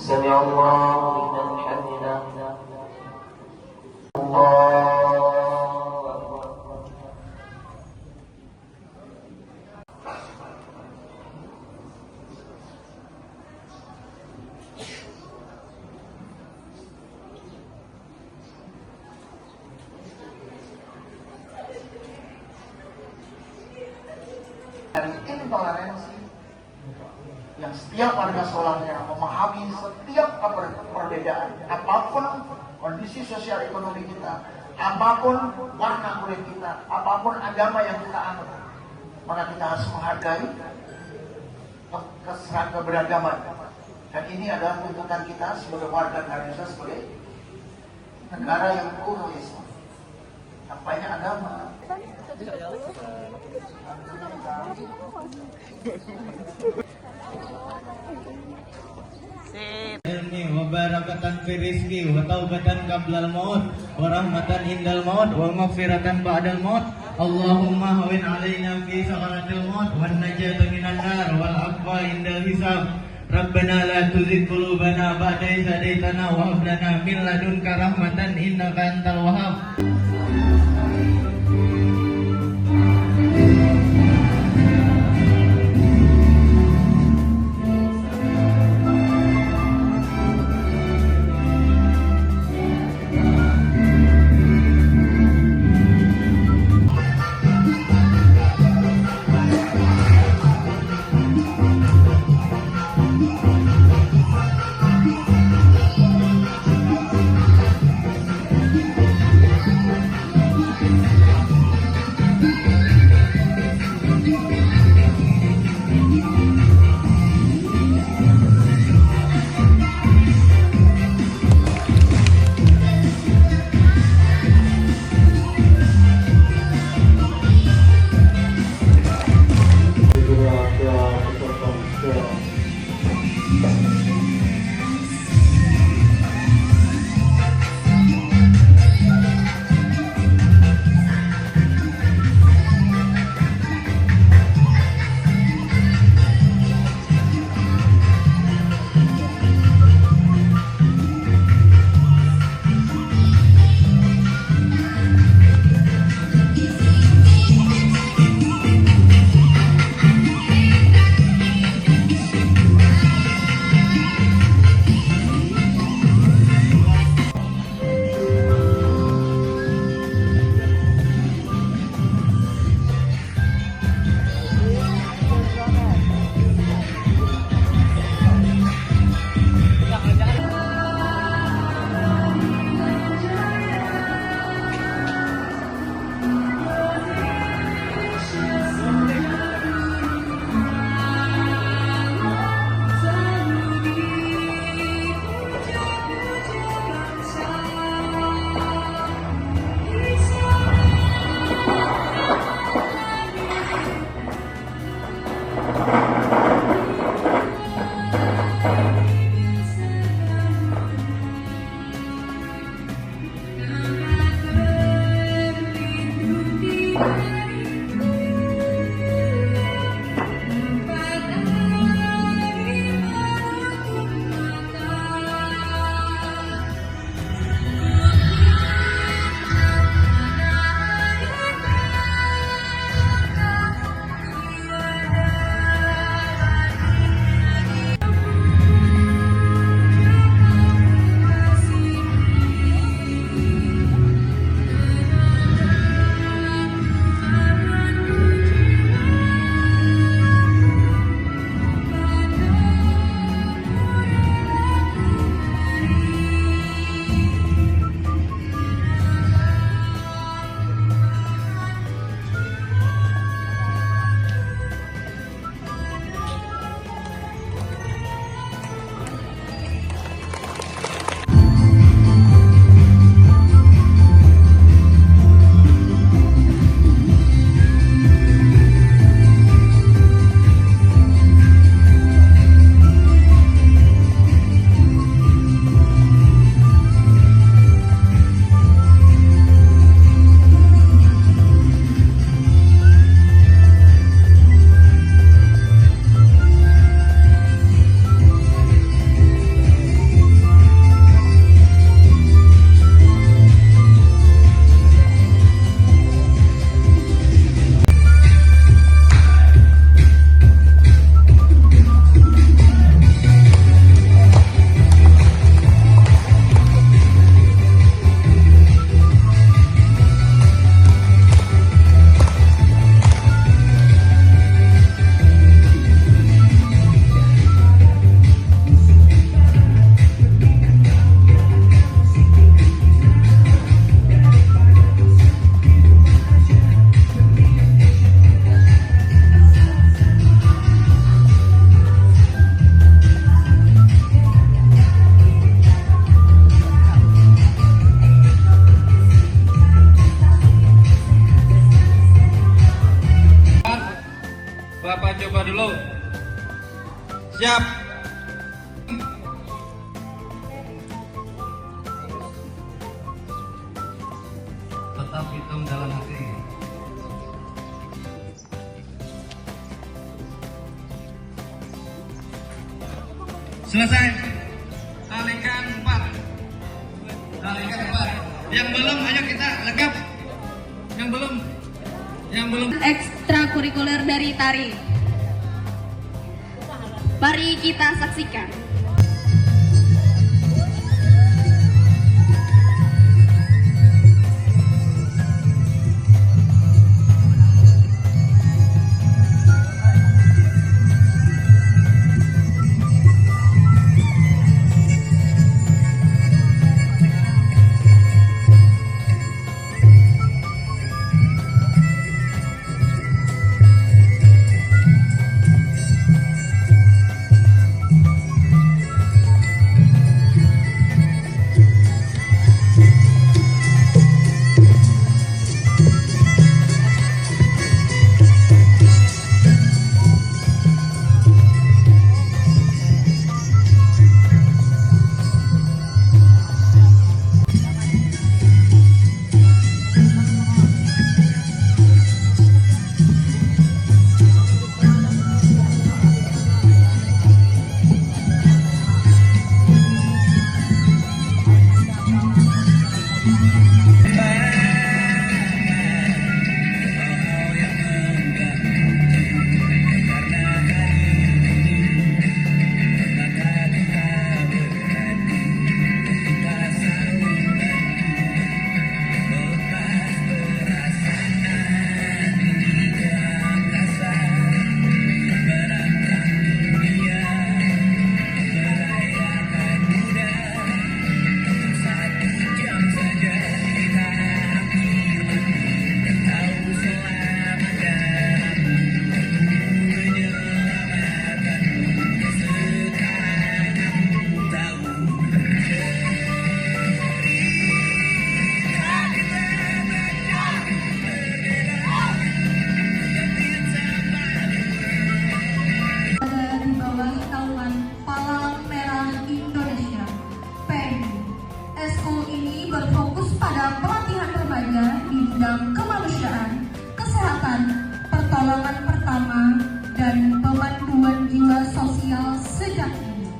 سمع الله لمن حمده الله dari intoleransi yang setiap warga Solahnya memahami setiap perbedaan, apapun kondisi sosial ekonomi kita, apapun warna kulit kita, apapun agama yang kita anut, maka kita harus menghargai keberagaman. Dan ini adalah tuntutan kita sebagai warga Indonesia, sebagai negara yang pluralisme. Tampaknya agama. Ilmi wa barakatan fi rizqi wa taubatan qablal maut wa rahmatan indal maut wa maghfiratan ba'dal maut. Allahumma hawin alaina fi sakaratil maut wan najata minan nar wal afwa indal hisab. Rabbana la tuzigh qulubana ba'da idh hadaytana wa hab lana min ladunka rahmatan innaka antal wahhab. Bapak coba dulu. Siap. Tetap hitung dalam hati. Selesai. Kalikan 4. Kalikan 4. Yang belum, ayo kita legap. Yang belum. Ekstrakurikuler dari tari. Mari kita saksikan. Berfokus pada pelatihan remaja di bidang kemanusiaan, kesehatan, pertolongan pertama, dan pemanduan jiwa sosial sejak dini.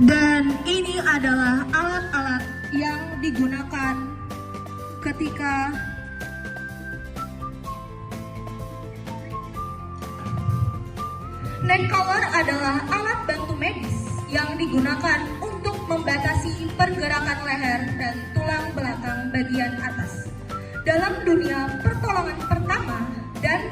Dan ini adalah alat-alat yang digunakan ketika neckcollar adalah alat bantu medis yang digunakan untuk membatasi pergerakan leher dan tulang belakang bagian atas dalam dunia pertolongan pertama dan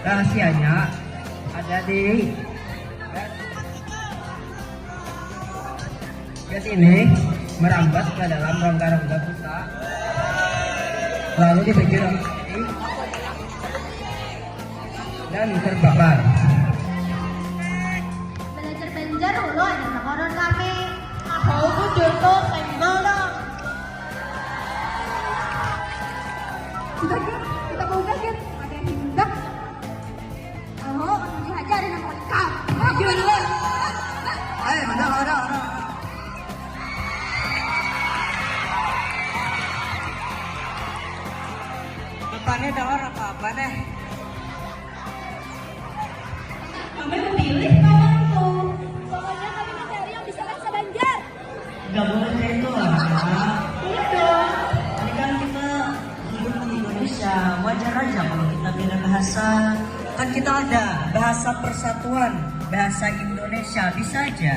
rahasianya ada di gas ini merambat ke dalam rongga-rongga busa, lalu di pinggir ini dan terbakar. belajar dulu ada koron kami. Aku kudu tuh senggol dong. Kita mau kaget, ada yang hindak. Oh, dihajarin sama kau. Maju dulu. Ayo, ada. Depannya ada orang apa deh? Kami memilih kawanku. Soalnya kami mencari yang bisa bahasa Banjar. Gak boleh kayak itu lah. Iya dong. Ini kan kita hidup di Indonesia, wajar aja kalau kita beda bahasa. Kan kita ada bahasa persatuan, bahasa Indonesia, bisa aja.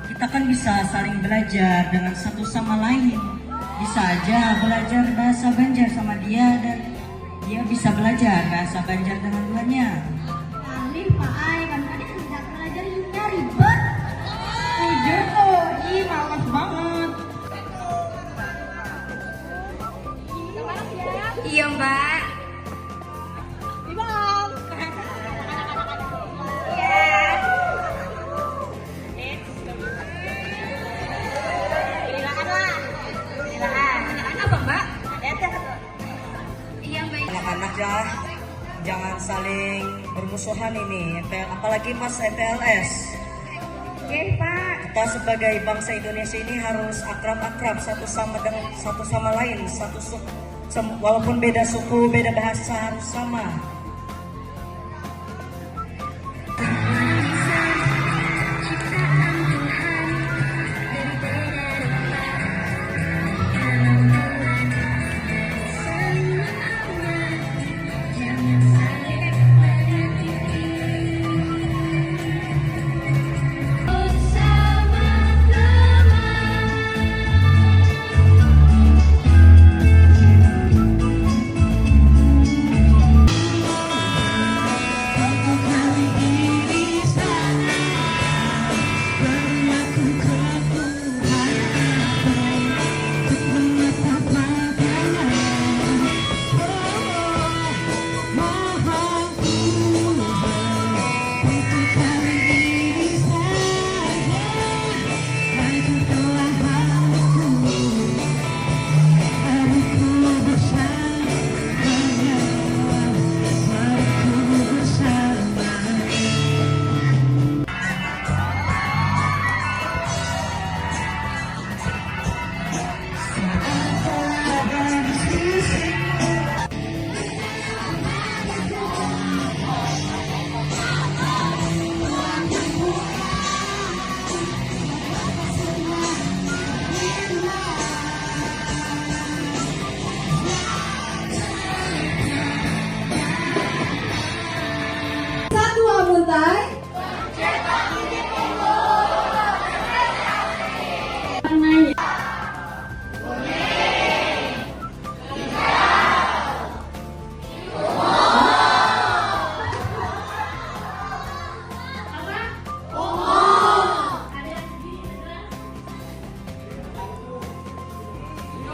Kita kan bisa saling belajar dengan satu sama lain. bisa aja belajar bahasa Banjar sama dia dan dia bisa belajar bahasa Banjar dengan duanya. Alif, Pak Ai, kan kalian tidak belajar juga ribet. Udah tuh, ih males banget. Iya Mbak. Ibang. Anak-anak ya, jangan saling bermusuhan ini, apalagi pas MPLS. Oke Pak. Kita sebagai bangsa Indonesia ini harus akrab-akrab satu sama lain, walaupun beda suku, beda bahasa harus sama.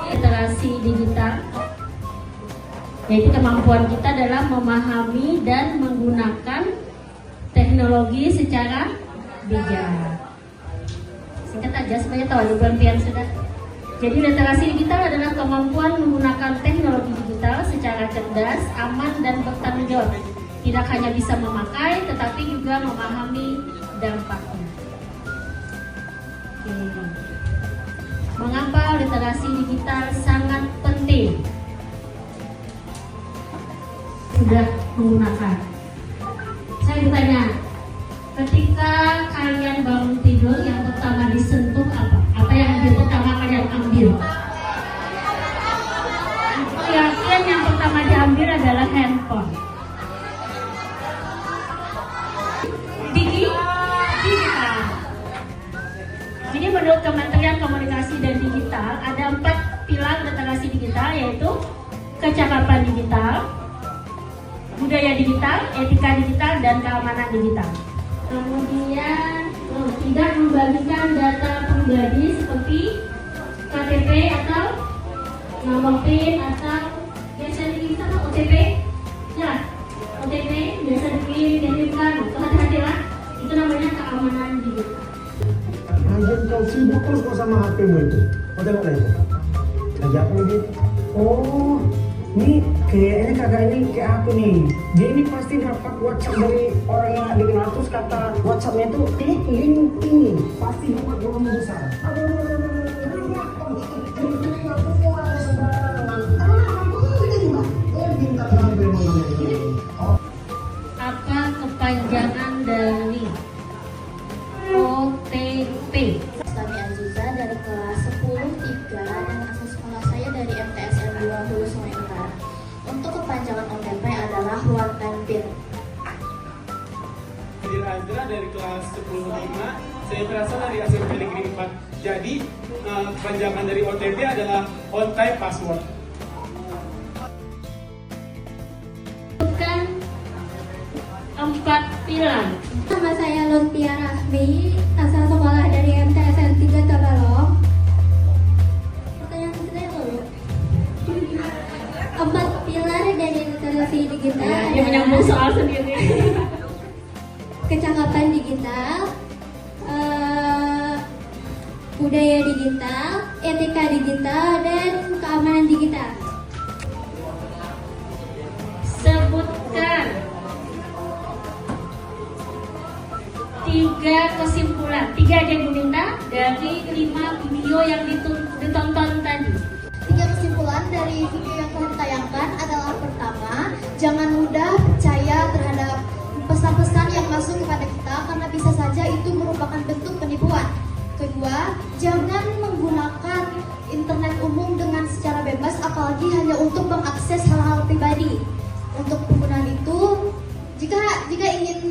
Literasi digital, yaitu kemampuan kita dalam memahami dan menggunakan teknologi secara bijak. Singkat aja supaya tahu Ibu sudah. Jadi literasi digital adalah kemampuan menggunakan teknologi digital secara cerdas, aman dan bertanggung jawab. Tidak hanya bisa memakai, tetapi juga memahami dampaknya. Oke. Mengapa literasi digital sangat penting? Sudah menggunakan. Saya bertanya, ketika kalian bangun tidur, yang pertama disentuh apa? Apa yang pertama kalian ambil? Aku yakin yang pertama diambil adalah handphone. Digital. Jadi menurut Kementerian Komunikasi dan Digital ada 4 pilar literasi digital, yaitu kecakapan digital, budaya digital, etika digital, dan keamanan digital. Kemudian tidak membagikan data pribadi seperti KTP atau nomor PIN atau biasa dikirimkan OTP. Ya, OTP biasa dikirimkan. Hati-hatilah, itu namanya keamanan digital. Lagian kau sibuk terus kok sama HP-mu itu. Kau tengok lah itu. Lagi apa nih? Oh, ini kayaknya kakak ini kayak aku nih. Dia ini pasti dapat WhatsApp dari orang yang dikenal, terus kata WhatsApp-nya itu link ini. Pasti dapat volume besar. Apa kepanjangan dari OTP? Kami Aziza dari kelas 10-3 dan asal sekolah saya dari MTSN 2 Hulu Sungai Utara. Untuk kepanjangan OTP adalah one time pin. Azra dari kelas 10-5, saya berasal dari SMP Negeri 4 Jadi kepanjangan dari OTP adalah on time password. Bukan 4 pilar. Nama saya Luntia Rahmi, asal sekolah dari MTSN 3 Tabalong. Pertanyaan saya dulu. 4 pilar dari literasi digital Dia menyambung soal sendiri. kecakapan digital, budaya digital, etika digital, dan keamanan digital. Sebutkan 3 kesimpulan, 3 aja Bu Minta, dari 5 video yang ditonton tadi. 3 kesimpulan dari video yang telah ditayangkan adalah: pertama, jangan mudah percaya terhadap pesan-pesan yang masuk kepada kita karena bisa saja itu merupakan bentuk penipuan. Kedua, jangan menggunakan internet umum dengan secara bebas apalagi hanya untuk mengakses hal-hal pribadi. Untuk penggunaan itu, jika ingin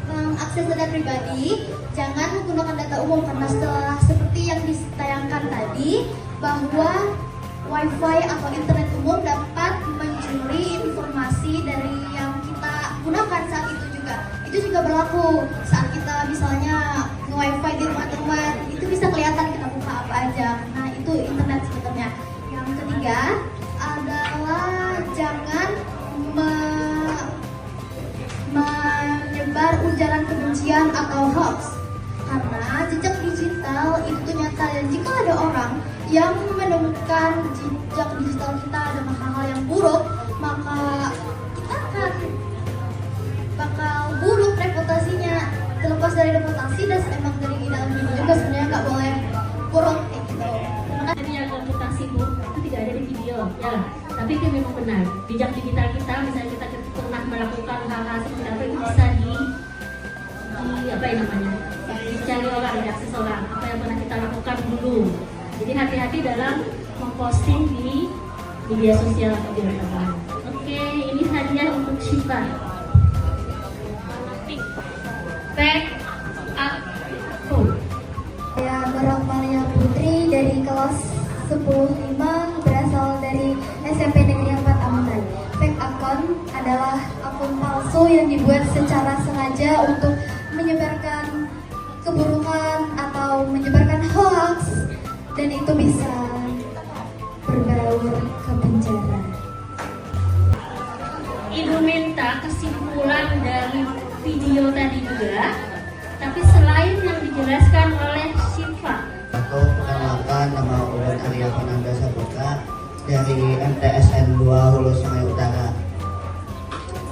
mengakses data pribadi, jangan menggunakan data umum karena setelah seperti yang ditayangkan tadi bahwa wifi atau internet umum dapat mencuri informasi dari yang kita gunakan saat itu juga. Itu juga berlaku saat kita misalnya nge-wifi di rumah teman, itu bisa kelihatan kita buka apa aja karena itu internet sebenarnya. Yang ketiga adalah jangan menyebar ujaran kebencian atau hoax karena jejak digital itu nyata, dan jika ada orang yang menemukan jejak digital kita dengan hal-hal yang buruk, maka kita akan bakal buruk reputasinya. Terlepas dari reputasi dan emang dari dalam diri juga sebenarnya nggak boleh buruk kayak gitu. Jadi yang reputasi Bu itu tidak ada di video, ya. Tapi itu memang benar. Jejak digital kita, misalnya kita pernah melakukan hal-hal seperti apa, itu bisa di apa yang namanya, dicari orang, diakses orang, apa yang pernah kita lakukan dulu. Jadi hati-hati dalam memposting di media sosial atau di teman. Oke, ini hadiah untuk Syifa. Back up. Saya Barang Maria Putri dari kelas 10-5 berasal dari SMP Negeri 4 Amuntai. Fake account adalah akun palsu yang dibuat secara sengaja untuk menyebarkan keburukan atau menyebarkan hoax, dan itu bisa berbaur ke penjara. Ibu minta kesimpulan dari video tadi juga, tapi selain yang dijelaskan oleh Syifa. Atau perkenalkan, nama Ulan Arya Pananda Saputra dari MTSN 2 Hulu Sungai Utara.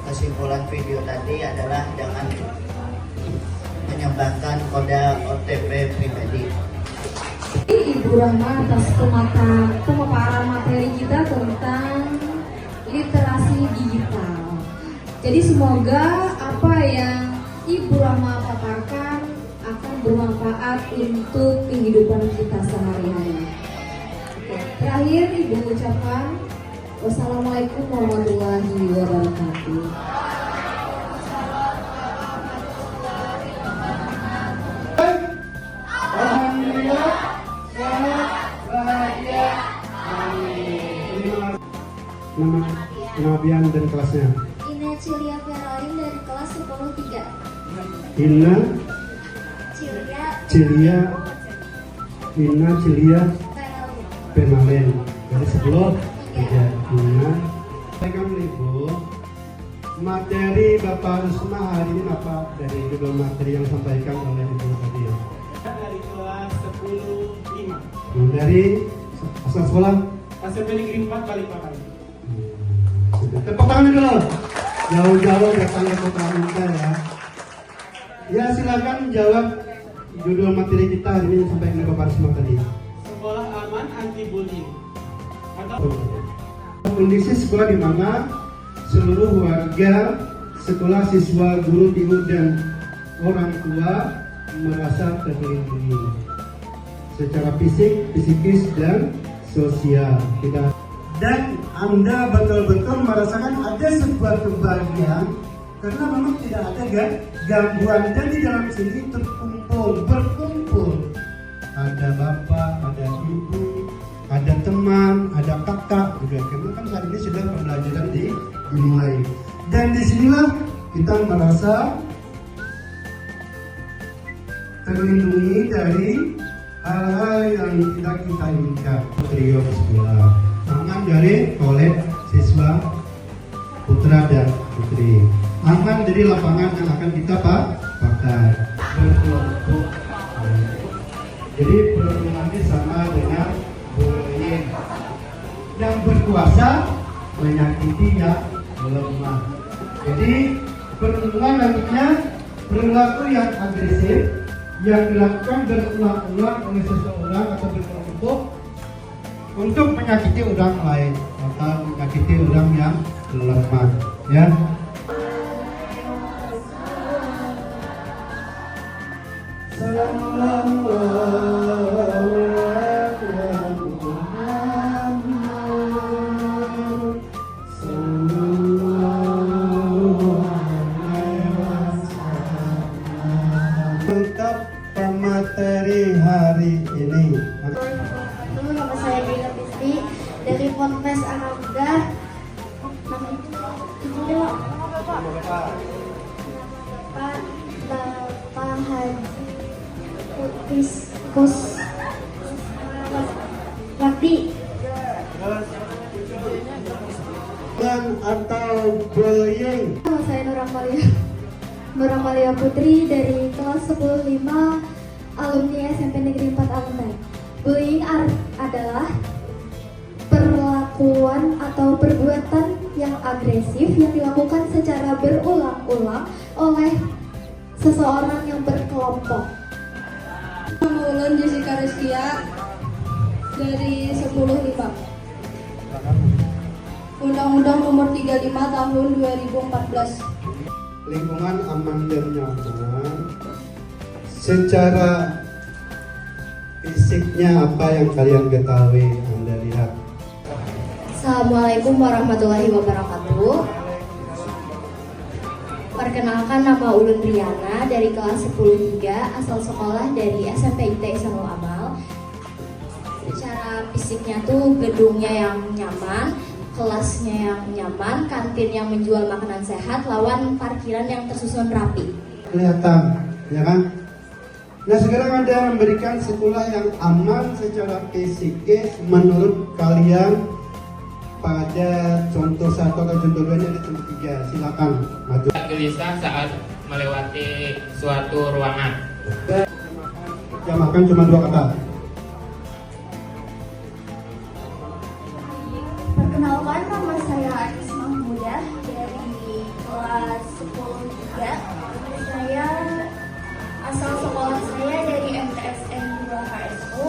Kesimpulan video tadi adalah jangan menyebarkan kode OTP pribadi. Ibu Rahma atas pemaparan materi kita tentang literasi digital. Jadi semoga apa yang Ibu Rahma paparkan akan bermanfaat untuk kehidupan kita sehari-hari. Terakhir Ibu ucapkan wassalamualaikum warahmatullahi wabarakatuh. Alhamdulillah, sehat, bahagia, amin. Nama Bian dan kelasnya? Ina Cilia Feralin dari kelas 10-3. Ina Cilia Feralin. Penalen dari 10 3. Ina. Assalamualaikum Ibu. Materi Bapak Rusma hari ini apa dari judul materi yang disampaikan oleh Ibu tadi ya? Dari kelas 10-5. Dari asal sekolah SMP Negeri 4 Balikpapan. Tepuk tangan dulu. Jauh-jauh datang ke Kota Amuntai ya. Ya silakan jawab judul materi kita hari ini sampai ke Bapak Risma tadi. Sekolah aman anti bullying. Kondisi sekolah di mana seluruh warga, sekolah, siswa, guru, ibu dan orang tua merasa terlindungi secara fisik, psikis dan sosial. Dan Anda betul-betul merasakan ada sebuah kebahagiaan karena memang tidak ada gangguan, dan di dalam sini berkumpul ada bapak, ada ibu, ada teman, ada kakak juga, karena kan saat ini sudah pembelajaran dimulai, dan disinilah kita merasa terlindungi dari hal-hal yang tidak kita inginkan. Trio sekolah aman dari oleh siswa putra dan putri, aman dari lapangan yang akan kita pakai berkelompok. Jadi perhubungannya sama dengan bullying, yang berkuasa menyakiti yang lemah. Jadi perhubungan nantinya perilaku yang agresif yang dilakukan berulang-ulang oleh seseorang atau berkelompok untuk menyakiti orang lain atau menyakiti orang yang lemah, ya. Untuk pemateri hari ini. Nama saya Dina Fitri dari Ponpes Ananda. Bapak Haji Kus Wakti. Atau bullying. Nama saya Nura Malia Putri dari kelas 10-5 alumni SMP Negeri 4 Alumni. Bullying adalah perlakuan atau perbuatan yang agresif yang dilakukan secara berulang-ulang oleh seseorang yang berkelompok. Nama Ulun Jessica Rizkia dari 10-5. Undang-Undang Nomor 35 Tahun 2014. Lingkungan aman dan nyaman. Secara fisiknya apa yang kalian ketahui, Anda lihat? Assalamualaikum warahmatullahi wabarakatuh. Perkenalkan, nama Ulun Riana dari kelas 10-3, asal sekolah dari SMP IT Isanul Amal. Secara fisiknya tuh gedungnya yang nyaman, kelasnya yang nyaman, kantin yang menjual makanan sehat, lawan parkiran yang tersusun rapi. Kelihatan, ya kan? Nah, sekarang Anda memberikan sekolah yang aman secara fisikis menurut kalian pada contoh 1 atau contoh 2 ada contoh 3. Silakan maju. Gelisah saat melewati suatu ruangan. Terjemahkan cuma 2 kata. Perkenalkan, nama saya Aris Mahmudah dari kelas 10-3. Saya asal sekolah saya dari MTSN 2 HSU.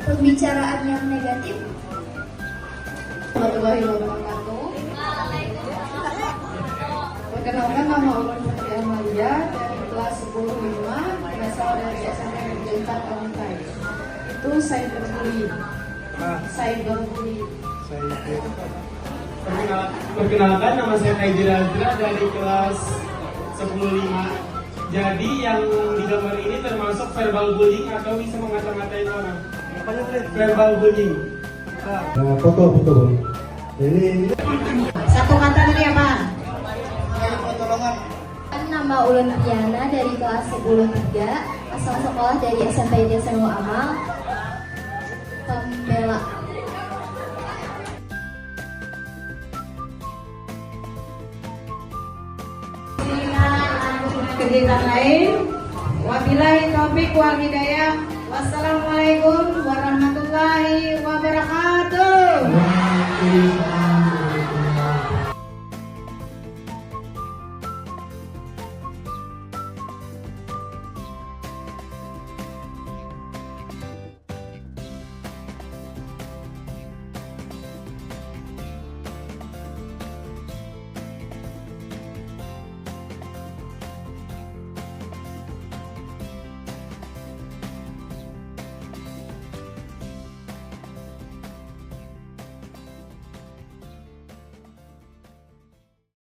Pembicaraan yang negatif. Warahmatullahi wabarakatuh. Perkenalkan, nama Ulun Putri Amalia dari kelas 10-5, berasal dari SMP Negeri 4 Alumni. Itu cyberbullying. Perkenalkan, nama saya Taijir Azra dari kelas 10-5. Jadi yang di gambar ini termasuk verbal bullying atau bisa mengata-ngatain orang. Verbal bullying. Nah, foto. Ini Satu kata tadi apa? Nama Ulun Riana dari kelas 10-3, asal sekolah dari SMP Isanul Amal. Pembela. Kegiatan lain. Wabillahi taufik wal hidayah. Wassalamualaikum warahmatullahi wabarakatuh.